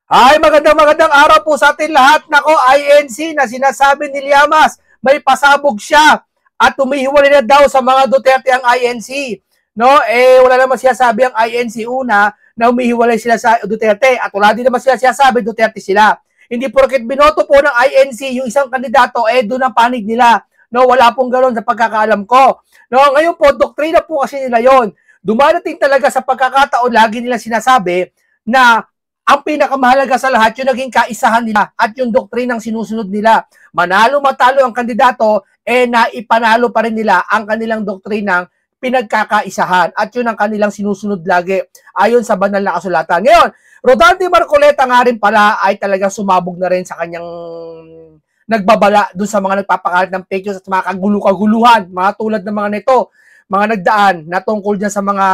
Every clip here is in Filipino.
Ay, magandang araw po sa atin lahat. Nako, INC na sinasabi ni Llamas, may pasabog siya at tumihiwalay na daw sa mga Duterte ang INC. No, wala naman siya sabi ang INC una na umihiwalay sila sa Duterte at wala din naman sila sabi Duterte sila. Hindi porket binoto po ng INC yung isang kandidato, doon ang panig nila. No, wala pong ganoon sa pagkakaalam ko. No, ngayon po, doktrina po kasi nila yon. Dumadating talaga sa pagkakataon, lagi nila sinasabi na ang pinakamahalaga sa lahat, yung naging kaisahan nila at yung doktrinang sinusunod nila. Manalo matalo ang kandidato, naipanalo pa rin nila ang kanilang doktrinang pinagkakaisahan at yun ang kanilang sinusunod lagi ayon sa banal na kasulatan. Ngayon, Rodante Marcoleta nga rin pala ay talagang sumabog na rin sa kanyang nagbabala dun sa mga nagpapakalat ng fake news at mga kaguluhan, mga tulad ng mga nito, mga nagdaan na tungkol dyan sa mga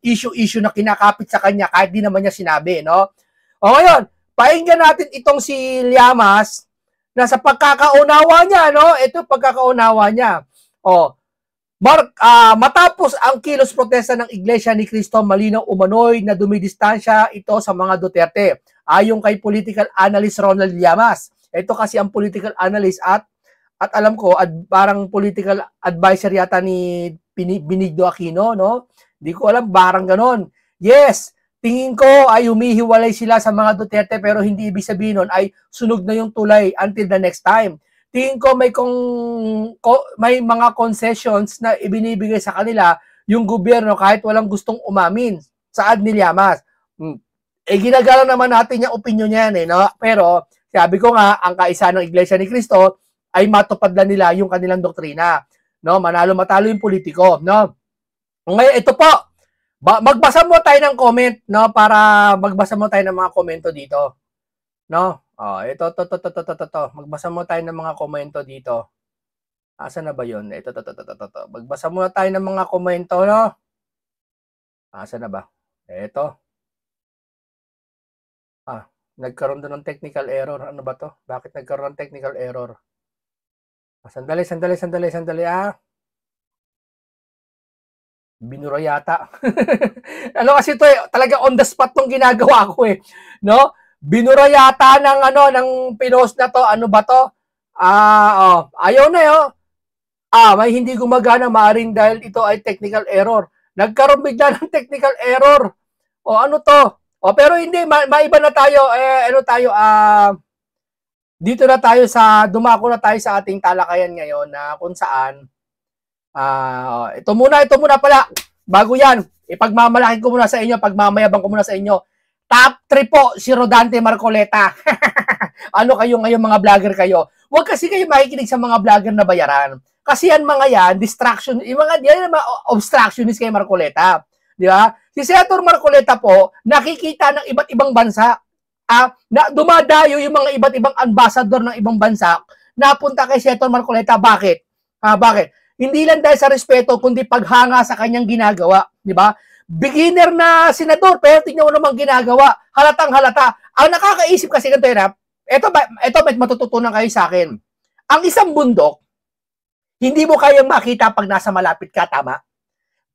issue na kinakapit sa kanya kahit di naman niya sinabi, no? O ngayon, painggan natin itong si Llamas na sa pagkakaunawa niya, no? Ito pagkakaunawa niya. O, matapos ang kilos protesta ng Iglesia ni Cristo, malinaw umano'y na dumidistansya ito sa mga Duterte. Ayon kay political analyst Ronald Llamas. Ito kasi ang political analyst at alam ko, parang political advisor yata ni Benigno Aquino, no? Di ko alam, parang ganon. Yes, tingin ko ay humihiwalay sila sa mga Duterte pero hindi ibig sabihin nun ay sunog na yung tulay until the next time. Tingin ko may mga concessions na ibinibigay sa kanila yung gobyerno kahit walang gustong umamin. Saan ni Llamas? Ginagalang naman natin yung opinion niyan, no? Pero sabi ko nga, ang kaisa ng Iglesia ni Cristo ay matupad na nila yung kanilang doktrina. No, manalo matalo yung politiko, no? Ngayon ito po. Magbasa mo tayo ng comment, no, para magbasa mo tayo ng mga komento dito. No? Ito. Magbasa mo tayo ng mga komento dito. Asa na ba 'yon? Ito. Magbasa muna tayo ng mga komento, no? Asa na ba? Ito. Nagkaroon doon ng technical error. Ano ba 'to? Bakit nagkaroon ng technical error? Sandali. Binura yata. Ano kasi ito talaga on the spot tong ginagawa ko no? Binura yata ng pinost na to. Ano ba to? Ayaw na may hindi gumagana, maaring dahil ito ay technical error. Nagkaroon bigla ng technical error. Ano to? Pero hindi, maiba na tayo. Dito na tayo dumako na tayo sa ating talakayan ngayon na kung saan ito muna pala. Bago yan, ipagmamalaki ko muna sa inyo, pagmamayabang ko muna sa inyo. Top 3 po si Rodante Marcoleta. Ano kayo ngayon mga vlogger kayo? Huwag kasi kayo makikinig sa mga vlogger na bayaran. Kasi yan mga yan, distraction, yung mga obstructionist kay Marcoleta. Di ba? Si Senator Marcoleta po, nakikita ng iba't ibang bansa na dumadayo yung mga iba't ibang ambassador ng ibang bansa napunta kay Senator Marcoleta. Bakit? Bakit? Hindi lang dahil sa respeto, kundi paghanga sa kanyang ginagawa. Di ba? Beginner na senador, pero tingnan mo naman ginagawa. Halatang halata. Ang nakakaisip kasi ganito yun, ito may matututunan kayo sa akin. Ang isang bundok, hindi mo kayang makita pag nasa malapit ka, tama?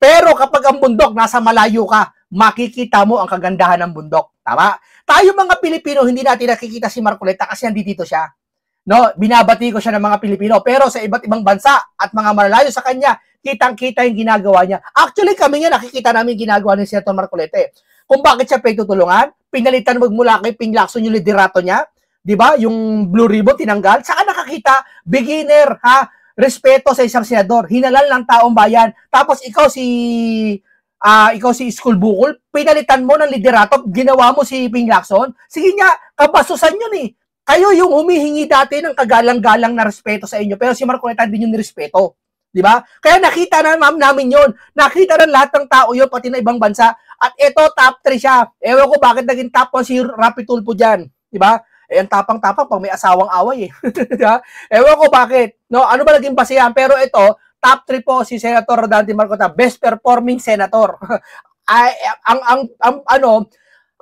Pero kapag ang bundok nasa malayo ka, makikita mo ang kagandahan ng bundok. Tama? Tayo mga Pilipino, hindi natin nakikita si Marcoleta kasi nandito siya. No, binabati ko siya ng mga Pilipino, pero sa iba't ibang bansa at mga malalayo sa kanya, kitang-kita yung ginagawa niya. Actually, kami nga nakikita namin ginagawa ni Senator Marcoleta. Kung bakit siya pinagtutulungan, pinalitan magmula kay Ping Lacson yung liderato niya, 'di ba? Yung blue ribbon tinanggal. Saka nakakita, beginner, respeto sa isang senador, hinalal ng taong bayan. Tapos ikaw si school bukol, pinalitan mo ng liderato, ginawa mo si Ping Lacson. Sige nga, kabasusan yun Kayo yung humihingi dati ng kagalang-galang na respeto sa inyo, pero si Marcoleta din yung nirespeto. Di ba? Kaya nakita na namin yon. Nakita na lahat ng tao yon, pati na ibang bansa. At ito, top 3 siya. Ewan ko bakit naging top 1 si Rapi Tulfo dyan. Di ba? Ang tapang-tapang pag may asawang away Diba? Ewan ko bakit. No? Ano ba naging basihan? Pero ito, top 3 po si Senator Rodante Marcoleta. Best performing senator.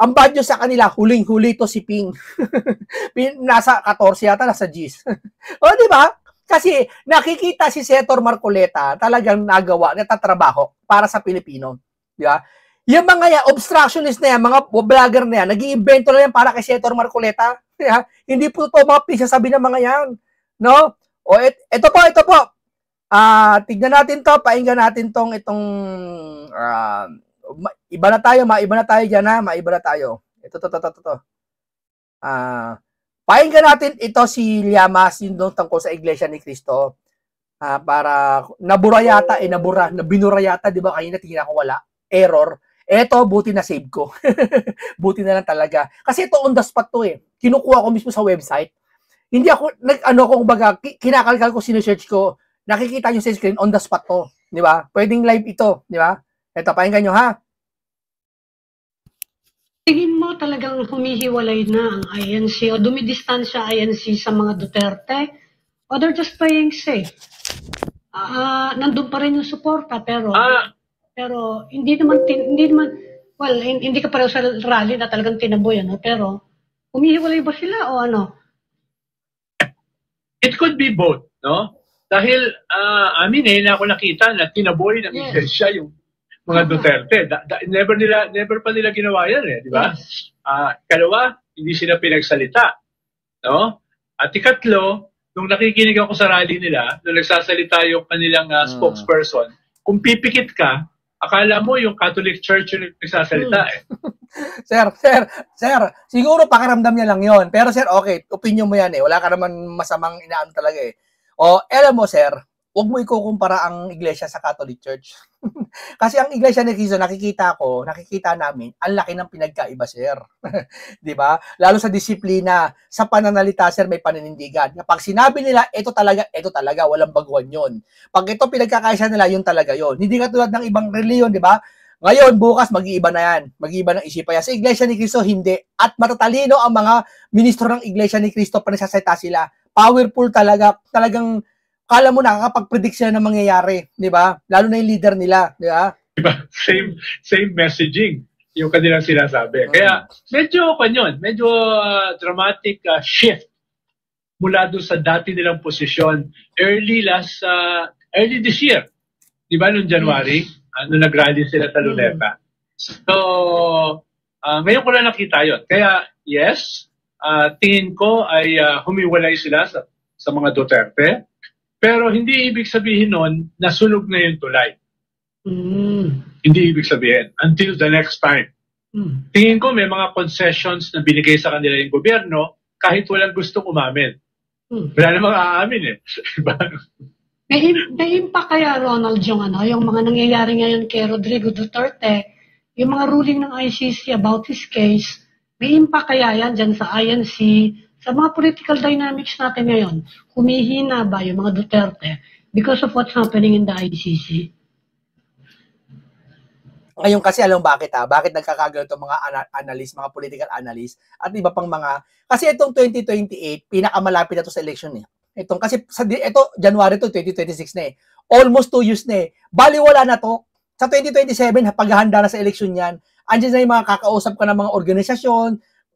Ang badyo sa kanila, huling-huli to si Ping. Nasa 14 yata, nasa G's. Di ba? Kasi nakikita si Senator Marcoleta talagang nagawa, natatrabaho para sa Pilipino. Di ba? Yung mga yan, obstructionist na yan, mga vlogger na yan, nag-iimbento na yan para kay Senator Marcoleta. Hindi po ito mga pinasasabi ng mga yan. No? O, ito po. Tignan natin to, painggan natin itong maiba na tayo dyan ha, maiba na tayo. Ito. Painggan natin ito si Llamas, yung tungkol sa Iglesia ni Cristo. Para, binura yata, di ba, kanina tingnan ko wala, error. Eto, buti na save ko. Buti na lang talaga. Kasi ito on the spot to eh. Kinukuha ko mismo sa website. Hindi ako, kumbaga, kinakalkal ko, sinesearch ko, nakikita nyo sa screen, on the spot to. Di ba? Pwedeng live ito. Di ba? Ito, pakinggan nyo ha. Tingin mo talagang humihiwalay na ang INC o dumidistansya INC sa mga Duterte? O they're just playing safe? Nandun pa rin yung suporta pero hindi naman well, hindi ka pareho sa rally na talagang tinaboy, ano? Pero humihiwalay ba sila o ano? It could be both, no? Dahil amin na ako nakita na tinaboy ng iglesia yung mga Duterte. Never pa nila ginawa yan eh, di ba? Kalawa, hindi sila pinagsalita, no? At ikatlo, nung nakikinig ako sa rally nila, nung nagsasalita yung kanilang spokesperson, kung pipikit ka, akala mo yung Catholic Church yung nagsasalita eh. Sir, siguro pakiramdam niya lang yon. Pero sir, okay, opinion mo yan eh. Wala ka naman masamang inaan talaga eh. O, alam mo sir, huwag mo ikukumpara ang iglesia sa Catholic Church. Kasi ang iglesia ni Cristo, nakikita namin, ang laki ng pinagkaiba, sir. Di ba? Lalo sa disiplina, sa pananalita, sir, may paninindigan. Kapag sinabi nila, ito talaga, walang baguhan yon. Pag ito pinagkakaisa nila, yun talaga yon. Hindi katulad ng ibang reliyon, di ba? Ngayon, bukas, mag-iiba na yan. Mag-iiba ng isipan yan. Sa iglesia ni Cristo, hindi. At matatalino ang mga ministro ng iglesia ni Cristo pa nagsasalita sila. Powerful talagang kala mo nakakapag-predict sila ng mangyayari, di ba? Lalo na yung leader nila, di ba? Diba? Same messaging yung kanilang sinasabi. Kaya medyo dramatic shift mula doon sa dati nilang posisyon early this year. Di ba noong January, nung nag-rally sila sa Luneta. So, ngayon ko na nakita yon. Kaya yes, tingin ko ay humiwalay sila sa mga Duterte. Pero hindi ibig sabihin nun na sunog na yung tulay. Hindi ibig sabihin. Until the next time. Tingin ko may mga concessions na binigay sa kanila yung gobyerno kahit walang gustong umamin. Wala namang aamin eh. May impact kaya, Ronald, yung mga nangyayari ngayon kay Rodrigo Duterte, yung mga ruling ng ICC about his case, may impact kaya yan dyan sa INC, sa mga political dynamics natin ngayon, humihina ba yung mga Duterte because of what's happening in the ICC? Ngayon kasi alam bakit bakit nagkakagano itong mga analyst, mga political analyst at iba pang mga, kasi itong 2028 pinakamalapit na to sa election eh. Kasi January to 2026 na eh. Almost 2 years na eh. Baliwala na to. Sa 2027 paghahanda na sa election yan. Andiyan na yung mga kakausap ka ng mga organisasyon,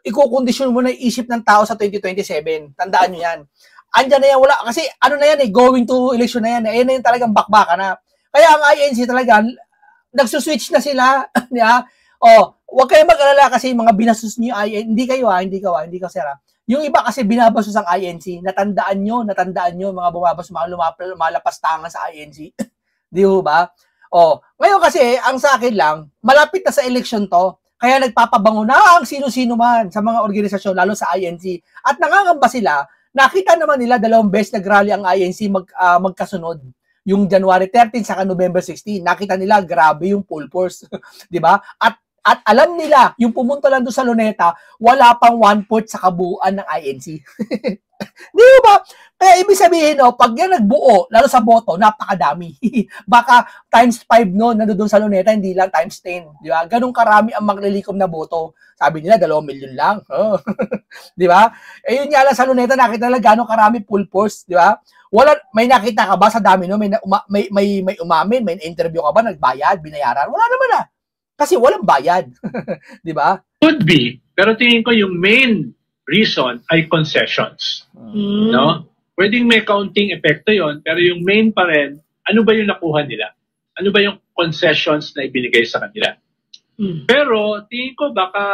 ikukondisyon mo na yung isip ng tao sa 2027. Tandaan nyo yan. Andyan na yan, wala. Kasi na yan eh, going to election na yan. Ayan na yung talagang bakbaka na. Kaya ang INC talaga, nagsuswitch na sila. Huwag kayo mag-alala kasi mga binastos nyo yung INC. Hindi ka sir. Yung iba kasi binabastos ang INC. Natandaan nyo, mga bumabas, mga lumalapastangan sa INC. Di ba? Ngayon kasi, ang sa akin lang, malapit na sa election to, kaya nagpapabango na ang sino-sino man sa mga organisasyon, lalo sa INC. At nangangamba sila, nakita naman nila 2 beses nag-rally ang INC magkasunod. Yung January 13 saka November 16. Nakita nila, grabe yung full force. Di ba? At alam nila, yung pumunta lang doon sa Luneta, wala pang 1/4 sa kabuuan ng INC. Di ba? Kaya ibig sabihin, pag yan nagbuo, lalo sa boto, napakadami. Baka times 5 nandoon sa Luneta, hindi lang times 10. Di ba? Ganun karami ang maglilikom na boto. Sabi nila, 2 million lang. Di ba? Yun nga lang sa Luneta, nakita nila gano'ng karami full force. Di ba? May nakita ka ba sa dami, may umamin, may interview ka ba, nagbayad, binayaran? Wala naman Kasi walang bayad. Di ba? Could be. Pero tingin ko yung main reason ay concessions. No? Pwedeng may counting epekto yon, pero yung main pa rin, ano ba yung nakuha nila? Ano ba yung concessions na ibinigay sa kanila? Pero tingin ko baka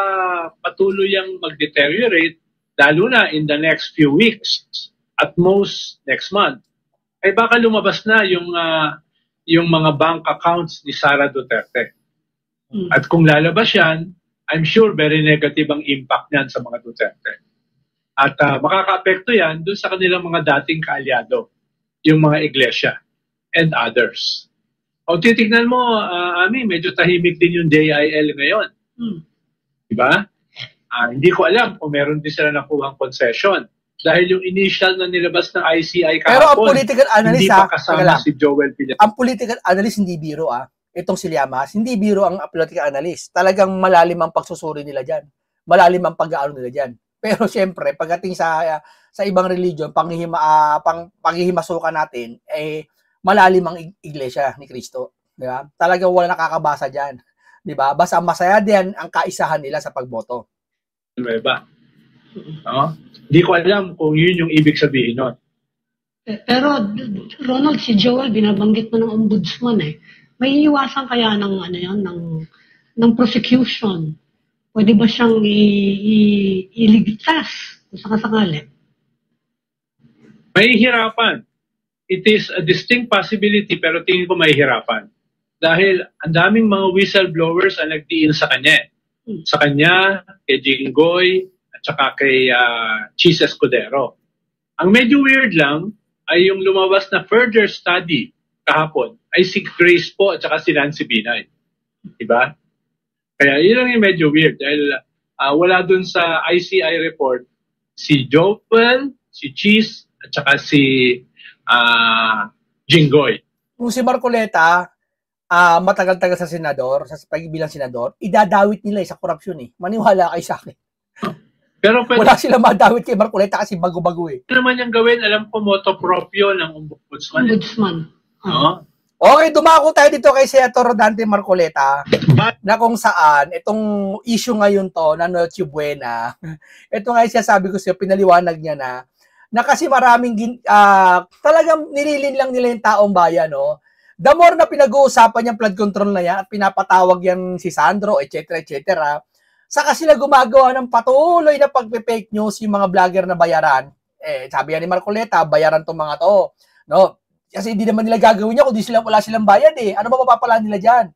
patuloy ang mag-deteriorate lalo na in the next few weeks, at most next month. Ay baka lumabas na yung mga bank accounts ni Sara Duterte. At kung lalabas yan, I'm sure very negative ang impact niyan sa mga Duterte. At makaka-apekto yan dun sa kanilang mga dating kaalyado, yung mga iglesia and others. O titignan mo, Ami, medyo tahimik din yung JIL ngayon. Diba? Hindi ko alam kung meron din sila nakuhang concession. Dahil yung initial na nilabas ng ICI kahapon, pero ang political analyst, hindi pa kasama si Joel Villanueva. Ang political analyst hindi biro itong si Llamas, hindi biro ang political analyst. Talagang malalim ang pagsusuri nila dyan. Malalim ang pag-aano nila dyan. Pero syempre, pagdating sa ibang religion, panghihimasukan natin, malalim ang iglesia ni Cristo. Diba? Talagang wala nakakabasa dyan. Diba? Basta masaya din ang kaisahan nila sa pagboto. Diba? Hindi ko alam kung yun yung ibig sabihin nun. Pero Ronald, si Joel binabanggit mo ng ombudsman May iwasan kaya ng ng prosecution? Pwede ba siyang iligtas kung sakasakali? May hirapan. It is a distinct possibility pero tingin ko may hirapan. Dahil ang daming mga whistleblowers ang nagdiin sa kanya. Sa kanya, kay Jinggoy, at saka kay Chis Escudero. Ang medyo weird lang ay yung lumabas na further study kahapon ay si Grace po at saka si Nancy Binay. Diba? Kaya yun lang yung medyo weird dahil wala dun sa ICI report si Joel, si Chis, at saka si Jinggoy. Kung si Marcoleta, matagal-tagal sa senador, sa bilang senador, idadawit nila sa korupsyon Maniwala kayo sa akin. Pero wala sila madawit kay Marcoleta kasi bago-bago Ano naman yung gawin? Alam ko, motto proprio ng ombudsman. Okay, dumako tayo dito kay Senator Rodante Marcoleta na kung saan itong issue ngayon to na Noche Buena, ito nga siya sabi ko siya, pinaliwanag niya na kasi maraming talagang nililin lang nila yung taong bayan, The more na pinag-uusapan yung flood control na yan at pinapatawag yan si Sandro, etc., saka sila gumagawa ng patuloy na pagpe-fake news yung mga vlogger na bayaran. Sabi yan ni Marcoleta, bayaran tong mga to. Kasi hindi naman nila gagawin niya kung wala silang bayad Ano ba mapapala nila dyan?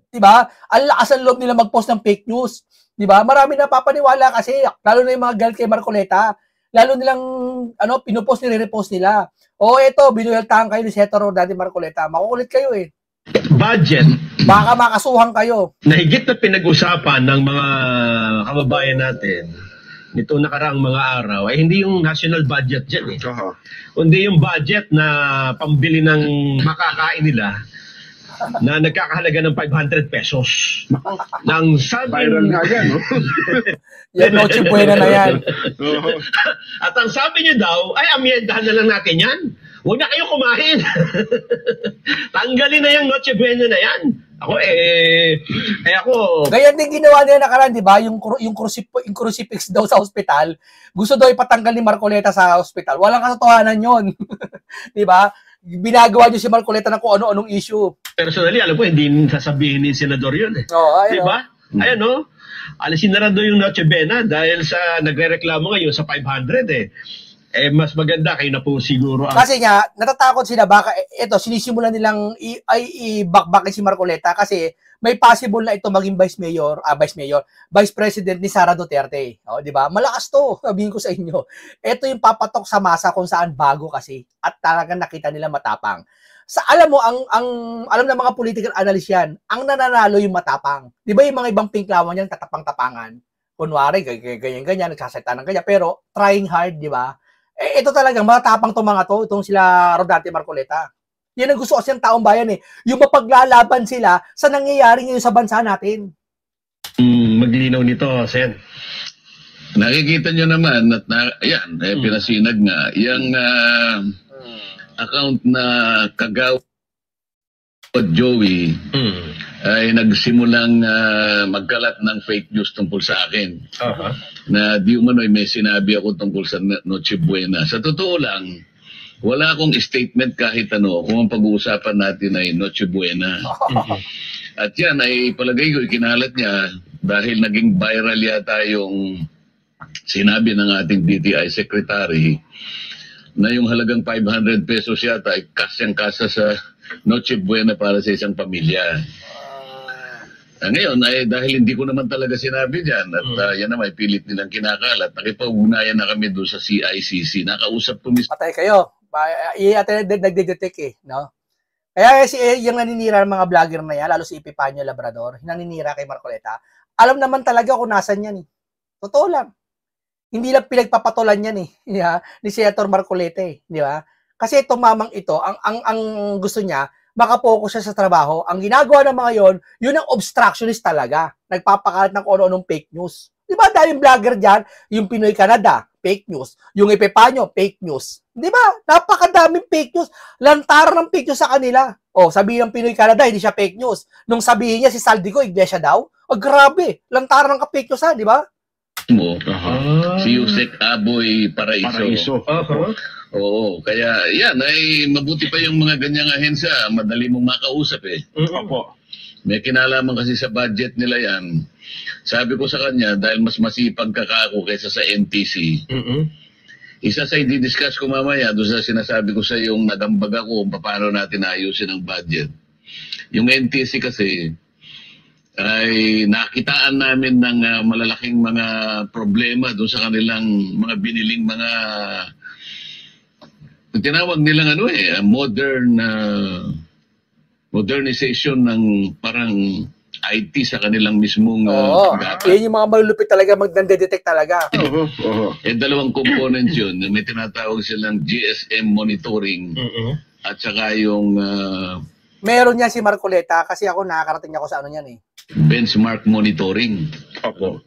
Diba? Ang lakas ang loob nila mag-post ng fake news. Diba? Marami na papaniwala kasi, lalo na yung mga galit kay Marcoleta. Lalo nilang, pinupost, nire-repost nila. Eto, binuyaltahan kayo ni Senator Rodante Marcoleta. Makukulit kayo Budget. Baka makasuhan kayo. Nahigit na pinag-usapan ng mga kababayan natin nito nakaraang mga araw ay hindi yung national budget dyan kundi yung budget na pambili ng makakain nila na nagkakahalaga ng 500 pesos. Nang sabi nga yan, Yan, Noche Buena na yan. At ang sabi niyo daw, ay amyendahan na lang natin yan. Huwag na kayo kumain. Tanggalin na yung Noche Buena na yan. Ganyan din ginawa nila nakaraan, di ba? Yung crucifix daw sa ospital, gusto daw ipatanggal ni Marcoleta sa ospital. Walang katotohanan yon. Di ba? Binagawa niyo si Marcoleta na kung ano-anong issue. Personally, alam ko, hindi sasabihin ni Senador yun Di ba? Ayan alisin na rin doon yung Noche Buena dahil sa nagre-reklamo ngayon sa 500 mas maganda kayo na po siguro. Kasi nga, natatakot sila baka, sinisimulan nilang i-backbackin si Marcoleta kasi may possible na ito maging Vice President ni Sara Duterte. Di ba? Malakas to, sabihin ko sa inyo. Ito yung papatok sa masa kung saan bago kasi at talagang nakita nila matapang. Alam mo, alam ng mga political analyst yan, ang nananalo yung matapang. Di ba yung mga ibang pinklawan yan, tatapang-tapangan? Kunwari, ganyan-ganyan, nagsasalita ng ganyan, pero trying hard, di ba? Ito talagang matapang itong mga to, itong sila Rodante Marcoleta. Yan ang gusto kasi ng taong bayan yung mapaglalaban sila sa nangyayari ngayon sa bansa natin. Maglinaw nito, Sen. Nakikita nyo naman at pinasinag nga, yung account na Kagawad Joey ay nagsimulang magkalat ng fake news tungkol sa akin. Na di umano'y may sinabi ako tungkol sa Noche Buena. Sa totoo lang, wala akong statement kahit ano kung ang pag-uusapan natin ay Noche Buena. At yan ay palagay ko ikinalat niya dahil naging viral yata yung sinabi ng ating DTI Secretary na yung halagang 500 pesos yata ay kasyang-kasa sa Noche Buena para sa isang pamilya. Ngayon, ay dahil hindi ko naman talaga sinabi dyan at yan naman, pilit nilang kinakalat. Nakipag-ugnayan na kami doon sa CICC. Nakausap ko mismo. Patay kayo. Nagdedetect eh, no? Kaya yung naninira ng mga vlogger na yan, lalo si Epifanio Labrador, naninira kay Marcoleta, alam naman talaga kung nasan yan eh. Totoo lang. Hindi lang pinagpapatulan yan eh, ni Senator Marcoleta eh, di ba? Kasi itong mamang ito, ang gusto niya, makapokus siya sa trabaho. Ang ginagawa ng mga yon, yun ang obstructionist talaga. Nagpapakalat ng kung ano-anong fake news. Di ba? Daming vlogger dyan, yung Pinoy Canada, fake news. Yung Epifanio, fake news. Di ba? Napakadaming fake news. Lantaran ng fake news sa kanila. O, sabihin ng Pinoy Canada, hindi siya fake news. Nung sabihin niya si Saldico, iglesia daw. O, grabe. Lantaran ng fake news ha, di ba? Si Yusek Aboy Paraiso. Oo, kaya yan ay mabuti pa yung mga ganyang ahensya, madali mong makausap eh. Opo. May kinalaman kasi sa budget nila yan. Sabi ko sa kanya, dahil mas masipag ka ako kaysa sa NTC, isa sa i-discuss ko mamaya doon sa sinasabi ko sa yung nagambag ako kung paano natin ayusin ang budget. Yung NTC kasi ay nakitaan namin ng malalaking mga problema doon sa kanilang mga biniling mga tinawag nilang modernization ng parang IT sa kanilang mismong data. Yun yung mga malulupit talaga, magdedetect talaga. Dalawang components yun. May tinatawag silang GSM monitoring at saka yung meron yan si Marcoleta kasi ako nakakarating ako sa ano yan eh. Benchmark monitoring. Opo.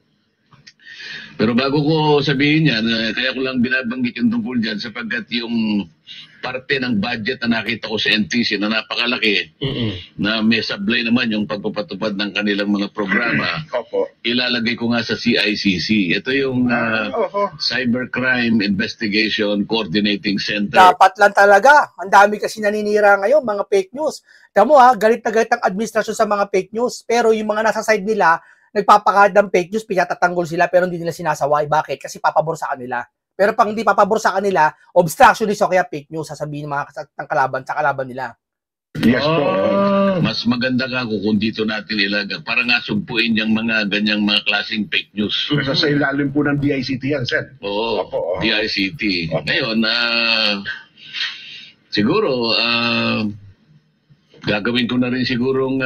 Pero bago ko sabihin yan, kaya ko lang binabanggit yung tungkol dyan sapagkat yung parte ng budget na nakita ko sa NTC na napakalaki, na may sablay naman yung pagpapatupad ng kanilang mga programa, ilalagay ko nga sa CICC. Ito yung Cybercrime Investigation Coordinating Center. Dapat lang talaga. Ang dami kasi naninira ngayon, mga fake news. Tamo galit na galit ang administrasyon sa mga fake news. Pero yung mga nasa side nila, nagpapakahad ng fake news, pinatatanggol sila pero hindi nila sinasaway. Bakit? Kasi papabor sa kanila. Pero pag hindi papabor sa kanila, obstructionist o kaya fake news, sasabihin ng mga kalaban sa kalaban nila. Yes po. Mas maganda ka kung dito natin ilagay. Para nga sugpuin yung mga ganyang mga klaseng fake news. Kasi sa ilalim po ng DICT yan, Sen. Oo, DICT. Ngayon, siguro, gagawin ko na rin sigurong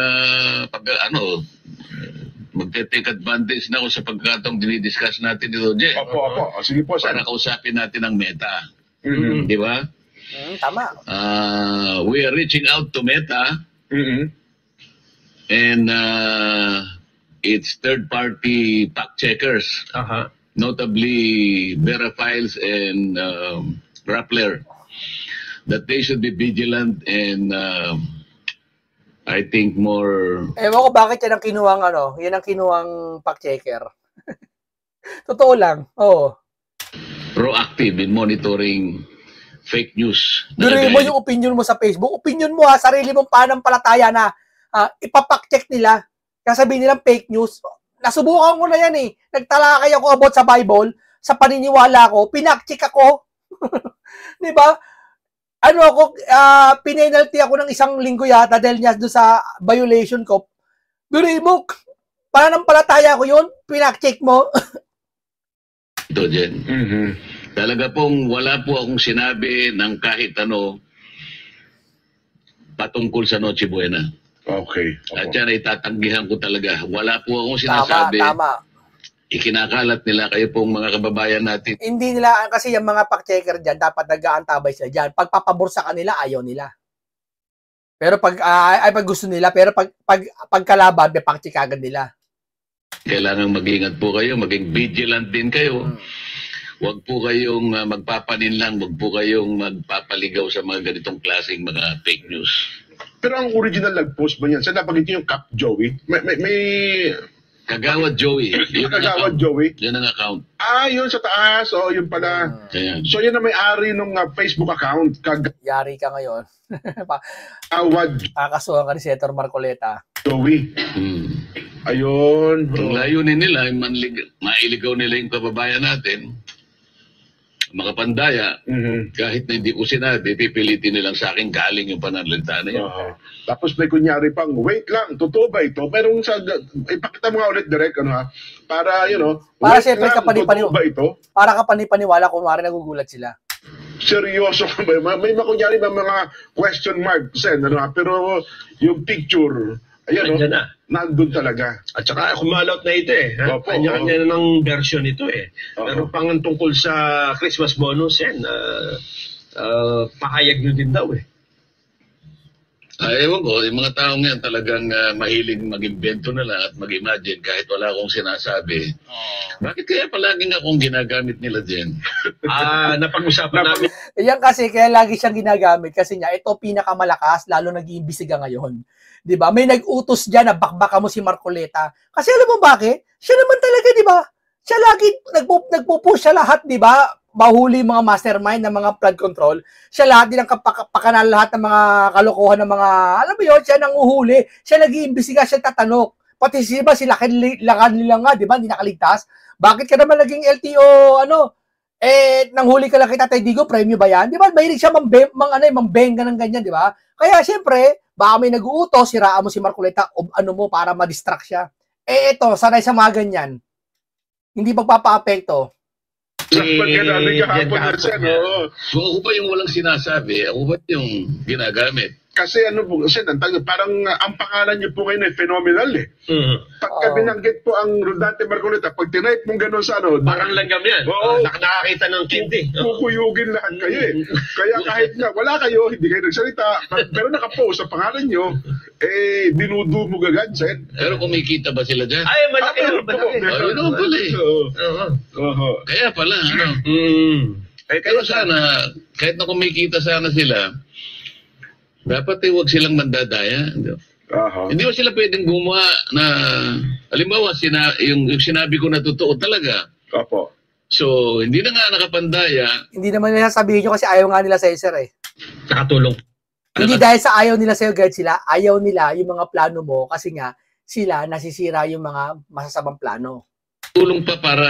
magte-take advantage na ako sa pagkatong dinidiscuss natin dito, Jay. Opo. Sige po, Sen. Para kausapin natin ang Meta. Di ba? Tama. We are reaching out to Meta and its third-party fact checkers, notably Verifiles and Rappler, that they should be vigilant and I think more... Ewan ko bakit yan ang kinuhang yan ang kinuhang fact checker. Totoo lang, oo. Proactive in monitoring fake news. Durin mo yung opinion mo sa Facebook. Opinion mo sarili mong panampalataya na ipapact check nila. Kasabihin nilang fake news. Nasubukan ko na yan eh. Nagtalakay ako about sa Bible, sa paniniwala ko, pinak-check ako. Di ba? Pinenalty ako ng 1 linggo yata dahil niya doon sa violation ko. Durin mo, pananampalataya ko yun, pinak-check mo. Ito, Jen. Talaga pong wala po akong sinabi ng kahit ano patungkol sa Noche Buena. Okay. At yan ay tatanggihan ko talaga. Wala po akong sinasabi. Tama. Ikinakalat nila kayo pong mga kababayan natin. Hindi nila, kasi yung mga fact checker dyan, dapat nag-aantabay sila dyan. Pag papabor sa kanila, ayaw nila. Pero pag gusto nila, pero pag kalaban, may fact check agad nila. Kailangan mag-ingat po kayo, maging vigilant din kayo. Huwag po kayong magpapanin lang, huwag po kayong magpapaligaw sa mga ganitong klaseng mga fake news. Pero ang original nag-post ba yan? Sa napagit yung Cap Joey? May Kagawad Joey. Kagawad Joey? Yan ang account. Yun sa taas. Yun pala. So yan ang may-ari ng Facebook account. Yari ka ngayon. Kagawad. Kakasuhan ka ni Senator Marcoleta. Joey. Ayun. Ang layunin nila, mailigaw nila yung kababayan natin, makapandaya, kahit na hindi ko sinabi, pipilitin nilang sa akin galing yung pananalita na yun. Tapos may kunyari pang, wait lang, totoo ba ito? Merong ipakita mo nga ulit direct, ano ha? Para, Para wait siyempre lang, totoo ba ito? Para kapanipaniwala kung maaari nagugulat sila. Seryoso ka ba? May kunyari ba mga question mark, Sen, ano ha? Pero yung picture, ayan, Nandiyan na. nandun talaga. At saka kumalaut na ito eh. Ha? Opo, Kanya-kanya na ng version ito eh. Opo. Meron pang tungkol sa Christmas bonus yan. Pahayag nyo din daw eh. Ewan ko, yung mga taong yan talagang mahilig mag-invento na lang at mag-imagine kahit wala akong sinasabi. Bakit kaya palaging akong ginagamit nila dyan? Napag-usapan namin. Yan kasi, kaya lagi siyang ginagamit kasi niya, ito pinakamalakas, lalo nag-iimbisiga ngayon. 'Di ba? May nag-utos diyan na bakbaka mo si Marcoleta. Kasi alam mo bakit? Siya naman talaga, 'di ba? Siya lagi nagpo-push siya lahat, 'di ba? Mahuli mga mastermind ng mga flood control. Siya lahat din ang pakanan lahat ng mga kalokohan ng mga, alam mo 'yon, siya nang uhuli. Siya nag-iimbisiga, siya tatanok. Pati si lakan nila nga, 'di ba? Hindi nakaligtas. Bakit ka naman naging LTO nanghuli ka lang kay Tatay Digo, premyo ba yan? Di ba? Mahilig siya mambengga ng ganyan, di ba? Kaya siyempre, baka may nag-uutos, siraan mo si Marcoleta o para ma-distract siya. Ito, sanay sa mga ganyan. Hindi magpapa-apekto. Sakpan ka namin kahapon na siya, no? Kung ako ba yung walang sinasabi, ako ba yung ginagamit? Kasi Sen, parang ang pangalan niyo po ngayon ay phenomenal eh. Pagka binanggit po ang Rodante Marcoleta, pag tinipe mong gano'n sa Parang langgam yan. Nakakita ng kindi. Kukuyugin lahat kayo eh. Kaya kahit nga wala kayo, hindi kayo nagsalita, pero nakapost sa pangalan niyo, dinudumog agad, Sen. Pero kumikita ba sila dyan? Ay, malaki. Yun naman pala eh. Kaya pala, Pero sana, kahit na kumikita sana sila, dapat huwag silang mandadaya. Hindi ba sila pwedeng gumawa na, halimbawa, yung sinabi ko na totoo talaga. Opo. So, hindi na nga nakapandaya. Hindi naman nila sabihin nyo kasi ayaw nga nila sa'yo, sir eh. Nakatulong. Hindi dahil sa ayaw nila sa'yo, guide sila. Ayaw nila yung mga plano mo kasi nga sila nasisira yung mga masasamang plano. Tulong pa para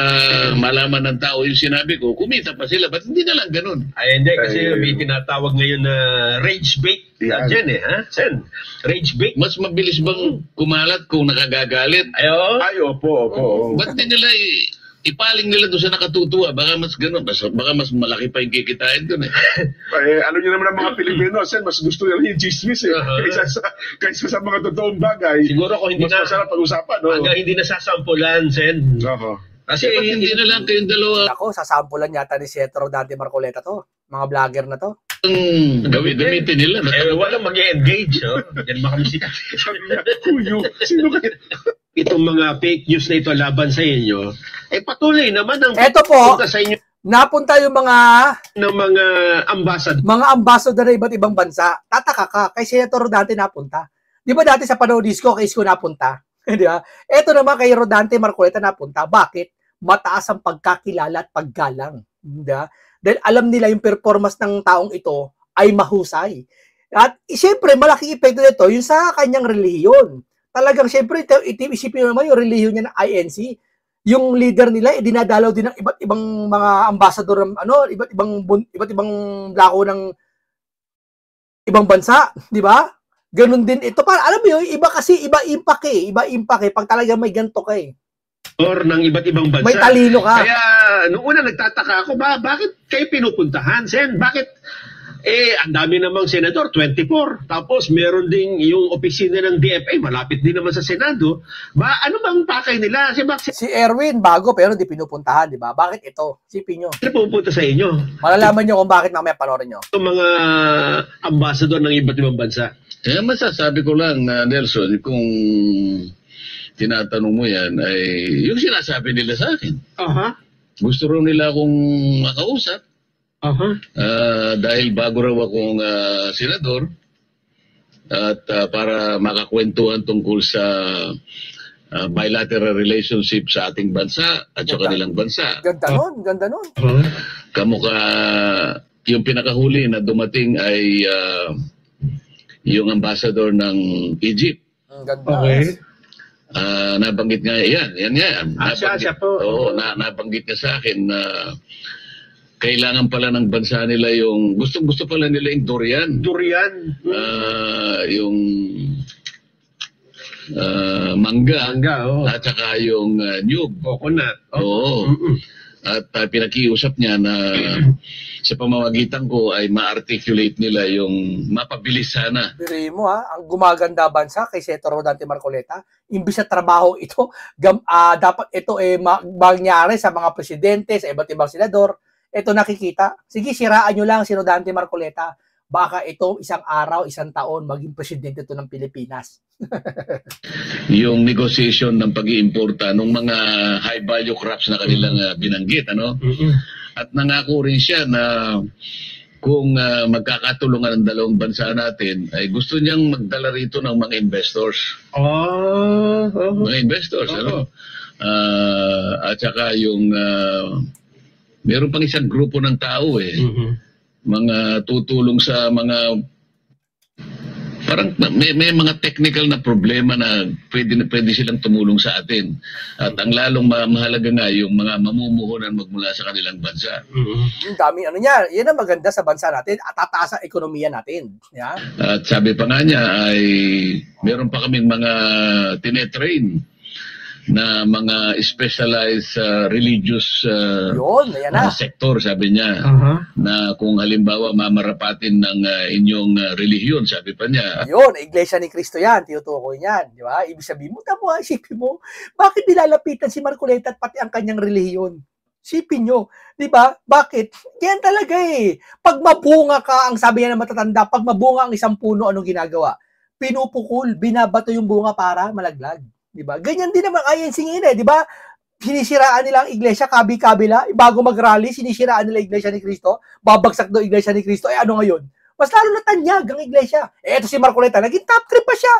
malaman ng tao yung sinabi ko, kumita pa sila. Ba't hindi na lang ganun? Ay, hindi. Kasi may tinatawag ngayon na rage bait. Diyan eh, ha? Sen, rage bait. Mas mabilis bang kumalat kung nakagagalit? Ay, opo. Ba't di nila ipaling nila doon sa nakatutuwa? Baka mas ganun. Baka mas malaki pa yung kikitain doon eh. Alam niyo naman ang mga Pilipino, Sen, mas gusto nila yung chismis eh. Kaysa sa mga totoong bagay. Siguro kung hindi mas masarap pag-usapan, no? Hanggang hindi nasasampulan, Sen. Kasi hindi na lang kayong dalawa. Ako, sasampulan yata ni Senator Rodante Marcoleta to. Mga vlogger na to. Gamitin nila. Walang mag-engage. Yan ba kami sikat? Sabi niya, kuyo, sino kayo? Itong mga fake news na ito laban sa inyo, patuloy naman ang Eto po, sa inyo napunta yung mga ambassador. Mga ambassador na iba't ibang bansa. Tataka ka, kay Senator Rodante napunta. Di ba dati sa Panahon Disco, kay Isko napunta? Di ba? Eto naman kay Rodante Marcoleta napunta. Bakit? Mataas ang pagkakilala at paggalang. Di ba? Dahil alam nila yung performance ng taong ito ay mahusay. At siyempre, malaking epekto nito yung sa kanyang relihiyon. Talagang siyempre, isipin naman yung relihiyon niya ng INC. Yung leader nila, dinadalaw din ng iba't ibang mga ambassador, iba't ibang dako ng ibang bansa, di ba? Ganun din ito. Alam mo yun, iba impact eh. Pag talaga may ganito ka eh. Or ng iba't ibang bansa. May talino ka. Kaya, noong una nagtataka ako, bakit kayo pinupuntahan, Sen? Bakit? Ang dami namang senador, 24. Tapos, meron ding yung opisina ng DFA, malapit din naman sa Senado. Ano bang pakay nila? Si Erwin, bago, pero di pinupuntahan, di ba? Bakit ito? Sipin nyo. Sino pupunta sa inyo? Malalaman nyo kung bakit mamaya panoorin nyo. Itong mga ambassador ng iba't ibang bansa. Masasabi ko lang, Nelson, kung tinatanong mo yan, ay yung sinasabi nila sa akin. Gusto rin nila akong makausap. Dahil bago raw akong senador at para makakwentuhan tungkol sa bilateral relationship sa ating bansa at sa kanilang bansa. Ganda nun. Kamukha yung pinakahuli na dumating ay yung ambassador ng Egypt. Ang ganda. Okay. Nabanggit nga, yan. Siya po. Oo, nabanggit niya sa akin na kailangan pala ng bansa nila yung, gusto pala nila yung durian. Durian. Yung mangga. Oo. At saka yung nyug. Coconut. Oo. At pinakiusap niya na sa pamamagitan ko ay ma-articulate nila yung mapabilis sana. Biri mo ang gumaganda bansa kay Senator Rodante Marcoleta, imbis na trabaho ito, dapat ito mangyari sa mga presidente, sa iba't ibang senador. Ito nakikita. Sige, siraan nyo lang si Rodante Marcoleta. Baka ito isang araw, isang taon, maging presidente ito ng Pilipinas. Yung negotiation ng pag-iimporta ng mga high-value crops na kanilang binanggit, ano? At nangako rin siya na kung magkakatulungan ng dalawang bansa natin, ay gusto niyang magdala rito ng mga investors. Mga investors, ano? At saka yung meron pang isang grupo ng tao mga tutulong sa mga parang may mga technical na problema na pwede silang tumulong sa atin. At ang lalong mahalaga nga yung mga mamumuhunan magmula sa kanilang bansa. Yung dami niya, yan ang maganda sa bansa natin at tataas ang ekonomiya natin. Yeah? At sabi pa nga niya ay meron pa kaming mga tinetrain na mga specialized religious sector, sabi niya, na kung halimbawa mamarapatin ng inyong relihiyon, sabi pa niya. Yun, Iglesia ni Cristo yan, tinutukoy niyan, di ba? Ibig sabihin mo, isipin mo, bakit nilalapitan si Marcoleta at pati ang kanyang relihiyon? Isipin nyo, di ba? Bakit? Yan talaga Pag mabunga ka, ang sabi niya na matatanda, pag mabunga ang isang puno, anong ginagawa? Pinupukul, binabato yung bunga para malaglag. Diba? Ganyan din naman INC ngayon di ba? Sinisiraan nila ang iglesia, kabi-kabila, bago mag-rally, sinisiraan nila iglesia ni Cristo, babagsak daw iglesia ni Cristo, ano ngayon? Mas lalo na tanyag ang iglesia. Eto si Marcoleta, naging top 3 pa siya.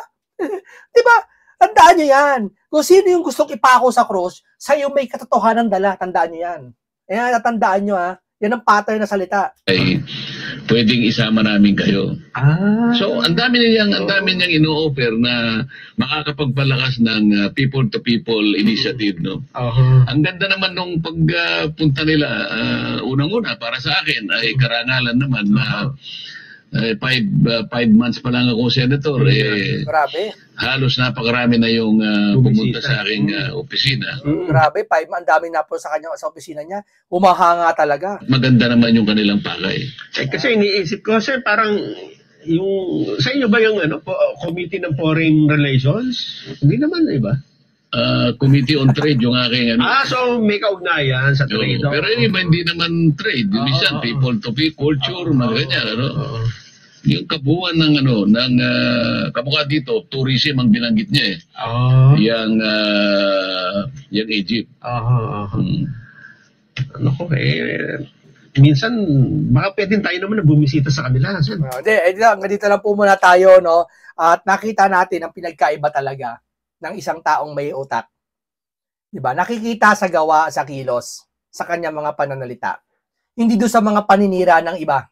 Diba? Tandaan nyo yan. Kung sino yung gustong ipako sa cross, sa'yo may katotohanan dala, tandaan nyo yan. Natandaan nyo yan ang pattern na salita. Ay, pwedeng isama namin kayo. So, ang dami niyang ino-offer na makakapagpalakas ng people-to-people initiative, no? Ang ganda naman nung pagpunta nila, unang-una, para sa akin, ay karangalan naman na 5 months pa lang ako senator. Grabe. Halos napakarami na yung pumunta sa aking opisina. Grabe, 5 months, ang dami na po sa kanya sa opisina niya. Humahanga talaga. Maganda naman yung kanilang pakay. Kasi iniisip ko, sir, parang yung sa inyo ba yung Committee ng Foreign Relations? Hindi naman, ba? Committee on Trade yung aking so may kaugnayan sa trade. Pero yung iba hindi naman trade. Yung minsan people to people, culture, mga ganyan, yung kabuuan ng kamukha dito, tourism ang binanggit niya yung Egypt. Minsan baka pwedeng tayo naman na bumisita sa kanila. Ganito lang po muna tayo, no? At nakita natin ang pinagkaiba talaga ng isang taong may utak. Diba? Nakikita sa gawa, sa kilos, sa kanyang mga pananalita. Hindi doon sa mga paninira ng iba.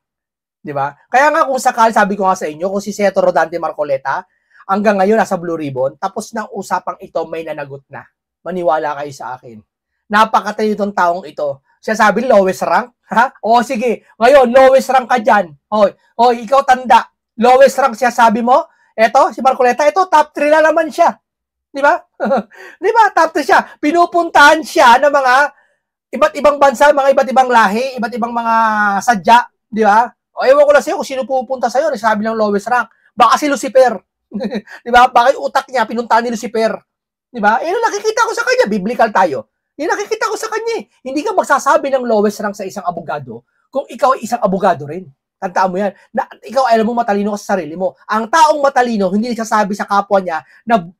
Diba? Kaya nga kung sakal, sabi ko nga sa inyo, kung si Senator Rodante Marcoleta, hanggang ngayon nasa Blue Ribbon, tapos ng usapang ito may nanagot na. Maniwala kayo sa akin. Napakatayo itong taong ito. Siya sabi, lowest rank? O sige, ngayon, lowest rank ka dyan. Hoy, ikaw tanda. Lowest rank siya sabi mo. Eto, si Marcoleta, ito, top 3 na naman siya. Di ba? Di ba? Top 3 siya. Pinupuntahan siya ng mga iba't ibang bansa, mga iba't ibang lahi, iba't ibang mga sadya. Di ba? Ewan ko lang sa'yo kung sino pupunta sa'yo, sabi ng lowest rank. Baka si Lucifer. Di ba? Bakit utak niya, pinuntahan ni Lucifer. Di ba? Nakikita ko sa kanya, biblical tayo. Nakikita ko sa kanya. Hindi ka magsasabi ng lowest rank sa isang abogado kung ikaw ay isang abogado rin. Tandaan mo yan. Ikaw alam mo matalino ka sa sarili mo. Ang taong matalino, hindi nagsasabi sa kapwa niya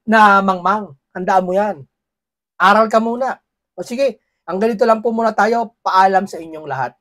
na mangmang. Tandaan mo yan. Aral ka muna. O sige, ang ganito lang po muna tayo. Paalam sa inyong lahat.